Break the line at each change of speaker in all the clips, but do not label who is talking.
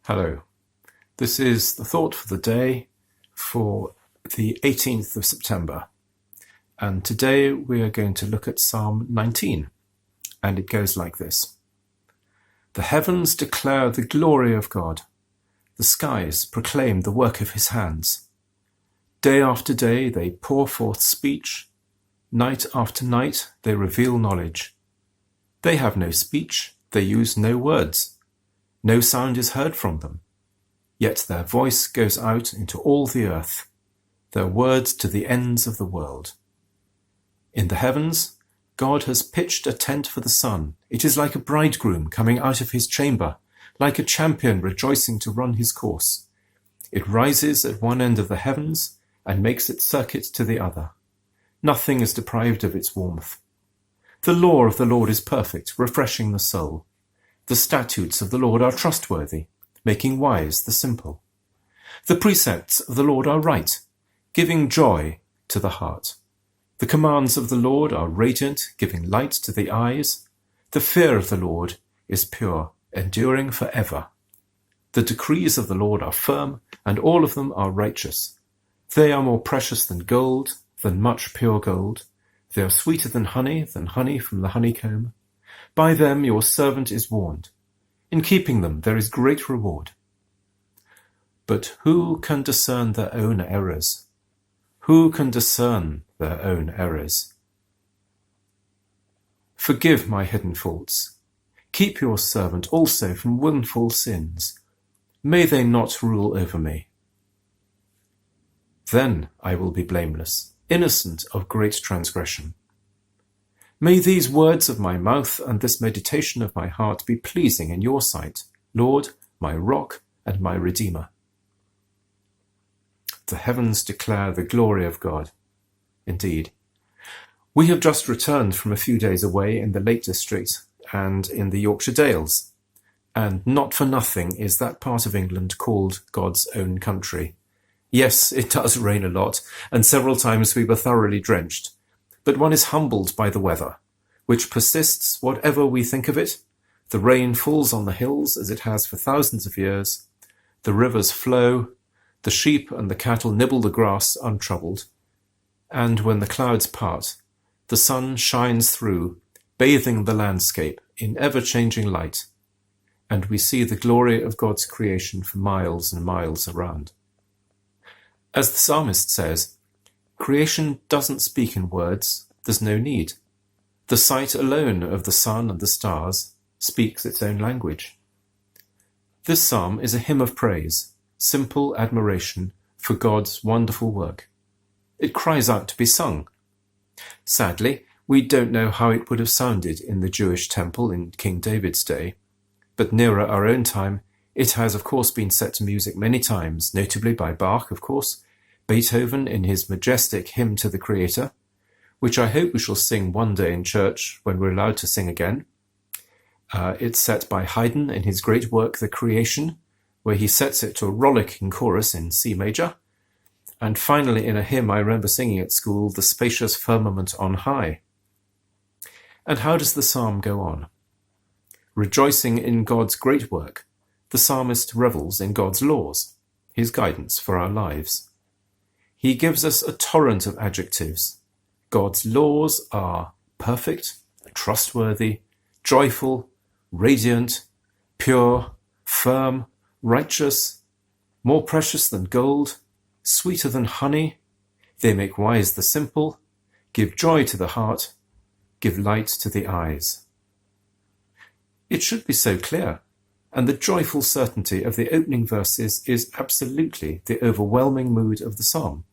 Hello. This is the thought for the day for the 18th of September. And today we are going to look at Psalm 19. And it goes like this. The heavens declare the glory of God. The skies proclaim the work of his hands. Day after day they pour forth speech. Night after night they reveal knowledge. They have no speech, they use no words. No sound is heard from them. Yet their voice goes out into all the earth, their words to the ends of the world. In the heavens, God has pitched a tent for the sun. It is like a bridegroom coming out of his chamber, like a champion rejoicing to run his course. It rises at one end of the heavens and makes its circuit to the other. Nothing is deprived of its warmth. The law of the Lord is perfect, refreshing the soul. The statutes of the Lord are trustworthy, making wise the simple. The precepts of the Lord are right, giving joy to the heart. The commands of the Lord are radiant, giving light to the eyes. The fear of the Lord is pure, enduring forever. The decrees of the Lord are firm, and all of them are righteous. They are more precious than gold, than much pure gold. They are sweeter than honey from the honeycomb. By them your servant is warned. In keeping them there is great reward. But who can discern their own errors? Who can discern their own errors? Forgive my hidden faults. Keep your servant also from wilful sins. May they not rule over me. Then I will be blameless, innocent of great transgression. May these words of my mouth and this meditation of my heart be pleasing in your sight, Lord, my rock and my redeemer. The heavens declare the glory of God. Indeed. We have just returned from a few days away in the Lake District and in the Yorkshire Dales, and not for nothing is that part of England called God's own country. Yes, it does rain a lot, and several times we were thoroughly drenched. But one is humbled by the weather, which persists whatever we think of it. The rain falls on the hills as it has for thousands of years. The rivers flow. The sheep and the cattle nibble the grass untroubled. And when the clouds part, the sun shines through, bathing the landscape in ever-changing light, and we see the glory of God's creation for miles and miles around. As the psalmist says, creation doesn't speak in words, there's no need. The sight alone of the sun and the stars speaks its own language. This psalm is a hymn of praise, simple admiration for God's wonderful work. It cries out to be sung. Sadly, we don't know how it would have sounded in the Jewish temple in King David's day, but nearer our own time, it has of course been set to music many times, notably by Bach, of course, Beethoven in his majestic Hymn to the Creator, which I hope we shall sing one day in church when we're allowed to sing again. It's set by Haydn in his great work, The Creation, where he sets it to a rollicking chorus in C major. And finally, in a hymn I remember singing at school, The Spacious Firmament on High. And how does the psalm go on? Rejoicing in God's great work, the psalmist revels in God's laws, his guidance for our lives. He gives us a torrent of adjectives. God's laws are perfect, trustworthy, joyful, radiant, pure, firm, righteous, more precious than gold, sweeter than honey. They make wise the simple, give joy to the heart, give light to the eyes. It should be so clear, and the joyful certainty of the opening verses is absolutely the overwhelming mood of the psalm.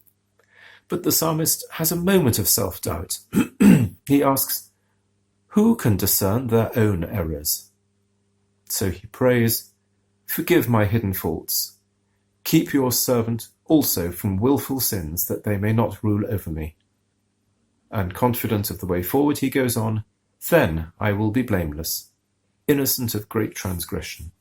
But the psalmist has a moment of self-doubt. He asks, who can discern their own errors? So he prays, forgive my hidden faults. Keep your servant also from wilful sins, that they may not rule over me. And confident of the way forward, he goes on, then I will be blameless, innocent of great transgression.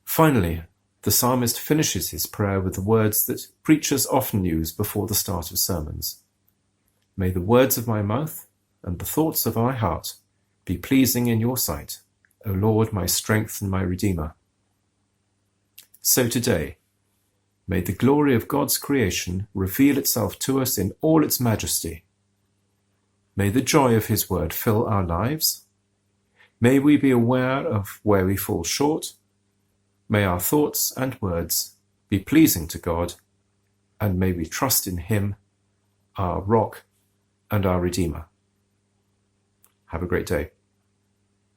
Finally, the psalmist finishes his prayer with the words that preachers often use before the start of sermons. May the words of my mouth and the thoughts of my heart be pleasing in your sight, O Lord, my strength and my Redeemer. So today, may the glory of God's creation reveal itself to us in all its majesty. May the joy of his word fill our lives. May we be aware of where we fall short. May our thoughts and words be pleasing to God, and may we trust in him, our rock and our Redeemer. Have a great day.